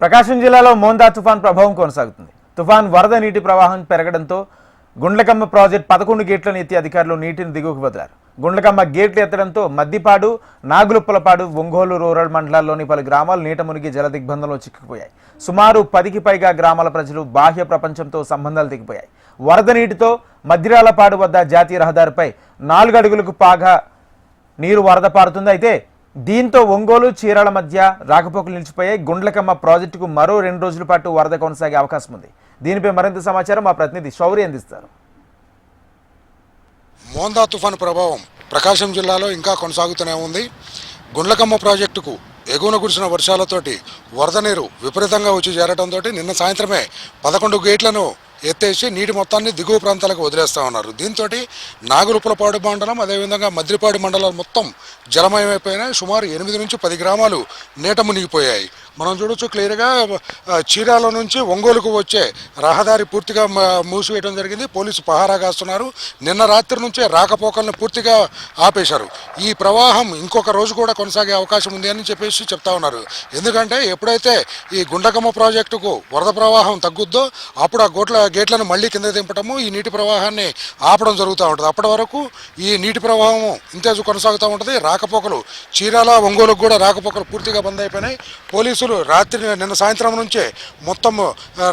ప్రకాశం జిల్లాలో మోందా తుఫాన్ ప్రభావం కొనసాగుతుంది. తుఫాన్ వరద నీటి ప్రవాహం పెరగడంతో గుండ్లకమ్మ ప్రాజెక్ట్ 11 గేట్లను ఎత్తి అధికారులు నీటిని దిగువకు వదిలారు. గుండ్లకమ్మ గేట్లు ఎత్తడంతో మద్దిపాడు, నాగులుప్పలపాడు, ఒంగోలు రూరల్ మండలాల్లోని పలు గ్రామాలు నీట మునిగి జల దిగ్బంధంలో చిక్కుకుపోయాయి. సుమారు 10కి పైగా గ్రామాల ప్రజలు బాహ్య ప్రపంచంతో సంబంధాలు దిగిపోయాయి. వరద నీటితో మద్దిరాలపాడు వద్ద జాతీయ రహదారిపై 4 అడుగులకు పాగా నీరు వరద పారుతుంది. అయితే దీంతో ఒంగోలు, చీరాల మధ్య రాకపోకలు నిలిచిపోయాయి. గుండ్లకమ్మ ప్రాజెక్టుకు మరో 2 రోజుల పాటు వరద కొనసాగే అవకాశం ఉంది. దీనిపై మరింత సమాచారం మా ప్రతినిధి శౌర్య అందిస్తారు. మోందా తుఫాను ప్రభావం ప్రకాశం జిల్లాలో ఇంకా కొనసాగుతూనే ఉంది. గుండ్లకమ్మ ప్రాజెక్టుకు ఎగువన కురిసిన వర్షాలతోటి వరద నీరు విపరీతంగా వచ్చి చేరడంతో నిన్న సాయంత్రమే 11 గేట్లను ఎత్తేసి నీటి మొత్తాన్ని దిగువ ప్రాంతాలకు వదిలేస్తూ ఉన్నారు. దీంతో నాగులుప్పలపాడు మండలం, అదేవిధంగా మద్రిపాడు మండలాలు మొత్తం జలమయమైపోయినాయి. సుమారు 8 నుంచి 10 గ్రామాలు నీట మునిగిపోయాయి. మనం చూడొచ్చు క్లియర్గా. చీరాల నుంచి ఒంగోలుకు వచ్చే రహదారి పూర్తిగా మూసివేయడం జరిగింది. పోలీసు పహారా కాస్తున్నారు. నిన్న రాత్రి నుంచే రాకపోకలను పూర్తిగా ఆపేశారు. ఈ ప్రవాహం ఇంకొక రోజు కూడా కొనసాగే అవకాశం ఉంది అని చెప్పేసి చెప్తా ఉన్నారు. ఎందుకంటే ఎప్పుడైతే ఈ గుండ్లకమ్మ ప్రాజెక్టుకు వరద ప్రవాహం తగ్గుద్దో అప్పుడు ఆ గేట్లను మళ్ళీ కింద దింపటము, ఈ నీటి ప్రవాహాన్ని ఆపడం జరుగుతూ ఉంటుంది. అప్పటి వరకు ఈ నీటి ప్రవాహం ఇంతే కొనసాగుతూ ఉంటుంది. రాకపోకలు చీరాల, ఒంగోలుకు కూడా రాకపోకలు పూర్తిగా బంద్ అయిపోయినాయి. పోలీసులు నిన్న సాయంత్రం నుంచే మొత్తం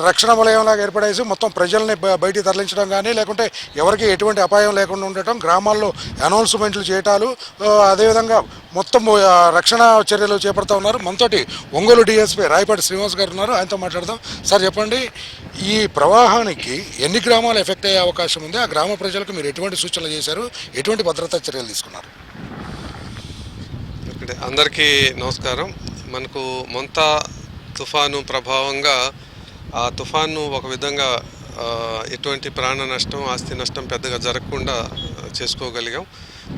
రక్షణ వలయంలాగా ఏర్పడేసి మొత్తం ప్రజల్ని బయటికి తరలించడం కానీ, లేకుంటే ఎవరికి ఎటువంటి అపాయం లేకుండా ఉండటం, గ్రామాల్లో అనౌన్స్మెంట్లు చేయటాలు, అదేవిధంగా మొత్తం రక్షణ చర్యలు చేపడుతూ ఉన్నారు. మనతోటి ఒంగోలు డిఎస్పీ రాయపాటి శ్రీనివాస్ గారు ఉన్నారు. ఆయనతో మాట్లాడదాం. సార్ చెప్పండి, ఈ ప్రవాహానికి ఎన్ని గ్రామాలు ఎఫెక్ట్ అయ్యే అవకాశం ఉంది? ఆ గ్రామ ప్రజలకు మీరు ఎటువంటి సూచనలు చేశారు? ఎటువంటి భద్రతా చర్యలు తీసుకున్నారు? అందరికీ నమస్కారం. మనకు మొంతా తుఫాను ప్రభావంగా ఆ తుఫాను ఒక విధంగా ఎటువంటి ప్రాణ నష్టం, ఆస్తి నష్టం పెద్దగా జరగకుండా చేసుకోగలిగాం.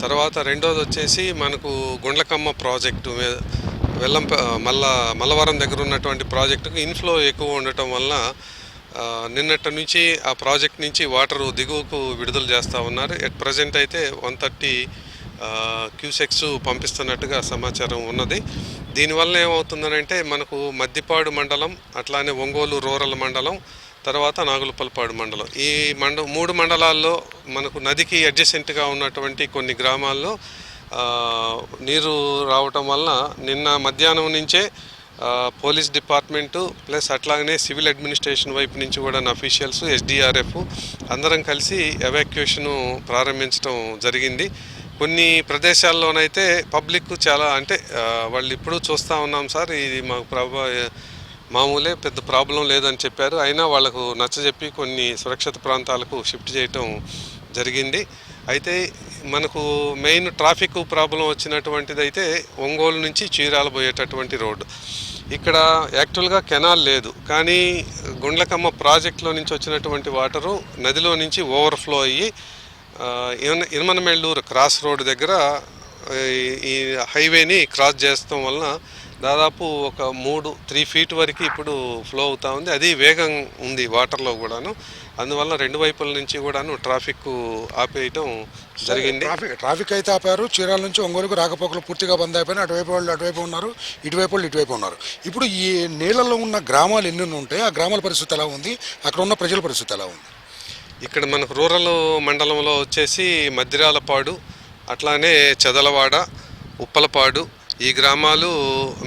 తర్వాత రెండోది వచ్చేసి మనకు గుండ్లకమ్మ ప్రాజెక్టు మల్లవరం దగ్గర ఉన్నటువంటి ప్రాజెక్టుకు ఇన్ఫ్లో ఎక్కువ ఉండటం వల్ల నిన్నటి నుంచి ఆ ప్రాజెక్ట్ నుంచి వాటరు దిగువకు విడుదల చేస్తూ ఉన్నారు. ఎట్ ప్రజెంట్ అయితే 130 క్యూసెక్స్ పంపిస్తున్నట్టుగా సమాచారం ఉన్నది. దీనివల్ల ఏమవుతుందనంటే మనకు మద్దిపాడు మండలం, అట్లానే ఒంగోలు రూరల్ మండలం, తర్వాత నాగులుప్పలపాడు మండలం, ఈ 3 మండలాల్లో మనకు నదికి అడ్జసెంట్గా ఉన్నటువంటి కొన్ని గ్రామాల్లో నీరు రావటం వల్ల నిన్న మధ్యాహ్నం నుంచే పోలీస్ డిపార్ట్మెంటు ప్లస్ అట్లాగనే సివిల్ అడ్మినిస్ట్రేషన్ వైపు నుంచి కూడా అఫీషియల్స్, ఎస్డిఆర్ఎఫ్ అందరం కలిసి ఎవాక్యుయేషను ప్రారంభించడం జరిగింది. కొన్ని ప్రదేశాల్లోనైతే పబ్లిక్ చాలా అంటే వాళ్ళు ఇప్పుడు చూస్తూ ఉన్నాం సార్, ఇది మాకు మామూలే, పెద్ద ప్రాబ్లం లేదని చెప్పారు. అయినా వాళ్ళకు నచ్చజెప్పి కొన్ని సురక్షిత ప్రాంతాలకు షిఫ్ట్ చేయటం జరిగింది. అయితే మనకు మెయిన్ ట్రాఫిక్ ప్రాబ్లం వచ్చినటువంటిది అయితే ఒంగోలు నుంచి చీరాల పోయేటటువంటి రోడ్డు. ఇక్కడ యాక్చువల్గా కెనాల్ లేదు, కానీ గుండ్లకమ్మ ప్రాజెక్టులో నుంచి వచ్చినటువంటి వాటరు నదిలో నుంచి ఓవర్ఫ్లో అయ్యి ఇనమనమెళ్ళూరు క్రాస్ రోడ్ దగ్గర ఈ హైవేని క్రాస్ చేస్తాం వలన దాదాపు ఒక 3 ఫీట్ వరకు ఇప్పుడు ఫ్లో అవుతూ ఉంది. అది వేగం ఉంది వాటర్లో కూడాను. అందువల్ల 2 వైపుల నుంచి కూడాను ట్రాఫిక్ ఆపేయటం జరిగింది. ట్రాఫిక్ అయితే ఆపారు. చీరాల నుంచి ఒంగోలుకు రాకపోకలు పూర్తిగా బంద్ అయిపోయినాయి. అటువైపు వాళ్ళు అటువైపు ఉన్నారు, ఇటువైపు వాళ్ళు ఇటువైపు ఉన్నారు. ఇప్పుడు ఈ నీళ్ళల్లో ఉన్న గ్రామాలు ఎన్ని ఉంటాయి? ఆ గ్రామాల పరిస్థితి ఎలా ఉంది? అక్కడ ఉన్న ప్రజల పరిస్థితి ఎలా ఉంది? ఇక్కడ మనకు రూరల్ మండలంలో వచ్చేసి మద్దిరాలపాడు, అట్లానే చెదలవాడ, ఉప్పలపాడు, ఈ గ్రామాలు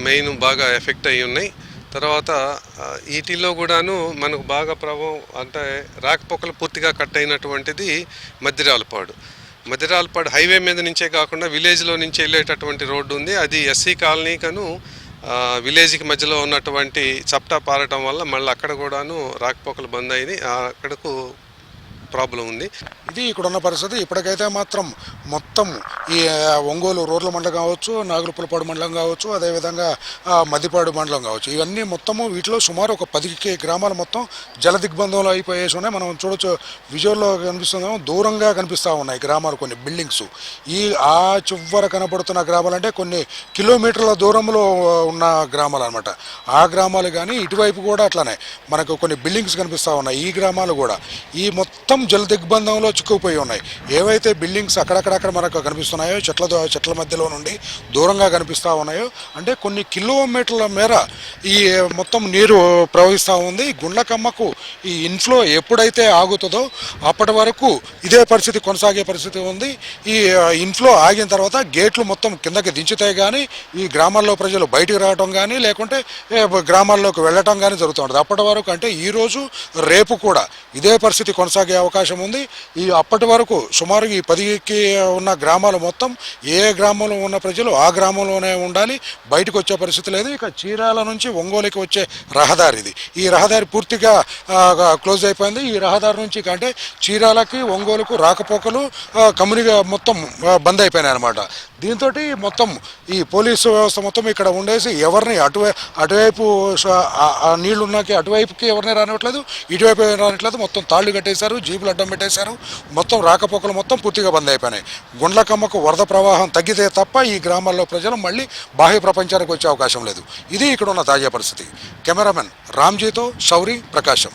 మెయిన్ బాగా ఎఫెక్ట్ అయ్యి ఉన్నాయి. తర్వాత వీటిల్లో కూడాను మనకు బాగా ప్రభావం అంటే రాకపోకలు పూర్తిగా కట్ అయినటువంటిది మద్దిరాలపాడు హైవే మీద నుంచే కాకుండా విలేజ్లో నుంచి వెళ్ళేటటువంటి రోడ్డు ఉంది. అది ఎస్సీ కాలనీకను విలేజ్కి మధ్యలో ఉన్నటువంటి చప్టా పారటం వల్ల మళ్ళీ అక్కడ కూడాను రాకపోకలు బంద్ అయినాయి. అక్కడకు ప్రాబ్లం ఉంది. ఇది ఇక్కడ ఉన్న పరిస్థితి. ఇప్పటికైతే మాత్రం మొత్తం ఈ ఒంగోలు రూరల్ మండలం కావచ్చు, నాగులుప్పలపాడు మండలం కావచ్చు, అదేవిధంగా మద్దిపాడు మండలం కావచ్చు, ఇవన్నీ మొత్తము వీటిలో సుమారు ఒక 10 గ్రామాలు మొత్తం జల దిగ్బంధంలో అయిపోయేసి ఉన్నాయి. మనం చూడొచ్చు, విజువల్లో కనిపిస్తున్నాము, దూరంగా కనిపిస్తూ ఉన్నాయి గ్రామాలు, కొన్ని బిల్డింగ్స్. ఆ చివర కనపడుతున్న గ్రామాలు అంటే కొన్ని కిలోమీటర్ల దూరంలో ఉన్న గ్రామాలు అనమాట. ఆ గ్రామాలు కానీ ఇటువైపు కూడా అట్లానే మనకు కొన్ని బిల్డింగ్స్ కనిపిస్తూ ఉన్నాయి. ఈ గ్రామాలు కూడా ఈ మొత్తం జల దిగ్బంధంలో చిక్కుకుపోయి ఉన్నాయి. ఏవైతే బిల్డింగ్స్ అక్కడక్కడక్కడ మనకు కనిపిస్తున్నాయో చెట్ల మధ్యలో నుండి దూరంగా కనిపిస్తూ ఉన్నాయో, అంటే కొన్ని కిలోమీటర్ల మేర ఈ మొత్తం నీరు ప్రవహిస్తూ ఉంది. గుండ్లకమ్మకు ఈ ఇన్ఫ్లో ఎప్పుడైతే ఆగుతుందో అప్పటి వరకు ఇదే పరిస్థితి కొనసాగే పరిస్థితి ఉంది. ఈ ఇన్ఫ్లో ఆగిన తర్వాత గేట్లు మొత్తం కిందకి దించితే కానీ ఈ గ్రామాల్లో ప్రజలు బయటికి రావడం కానీ లేకుంటే గ్రామాల్లోకి వెళ్ళటం కానీ జరుగుతుంది. అప్పటి వరకు అంటే ఈరోజు రేపు కూడా ఇదే పరిస్థితి కొనసాగే అవకాశం ఉంది. అప్పటి వరకు సుమారు ఈ 10కి ఉన్న గ్రామాలు మొత్తం ఏ గ్రామంలో ఉన్న ప్రజలు ఆ గ్రామంలోనే ఉండాలి, బయటకు వచ్చే పరిస్థితి లేదు. ఇక చీరాల నుంచి ఒంగోలుకి వచ్చే రహదారి ఇది. ఈ రహదారి పూర్తిగా క్లోజ్ అయిపోయింది. ఈ రహదారి నుంచి అంటే చీరాలకి ఒంగోలుకు రాకపోకలు కమ్యూనిగా మొత్తం బంద్ అయిపోయినాయి అన్నమాట. దీంతో మొత్తం ఈ పోలీసు వ్యవస్థ మొత్తం ఇక్కడ ఉండేసి ఎవరిని అటువైపు నీళ్లు ఉన్నాకి అటువైపుకి ఎవరిని రానివ్వట్లేదు, ఇటువైపు రానిట్లేదు. మొత్తం తాళ్లు కట్టేశారు, జీపులు అడ్డం పెట్టేశారు. మొత్తం రాకపోకలు మొత్తం పూర్తిగా బంద్ అయిపోయినాయి. గుండ్లకమ్మకు వరద ప్రవాహం తగ్గితే తప్ప ఈ గ్రామాల్లో ప్రజలు మళ్ళీ బాహ్య ప్రపంచానికి వచ్చే అవకాశం లేదు. ఇది ఇక్కడ ఉన్న తాజా పరిస్థితి. కెమెరామెన్ రామ్జీతో శౌరి, ప్రకాశం.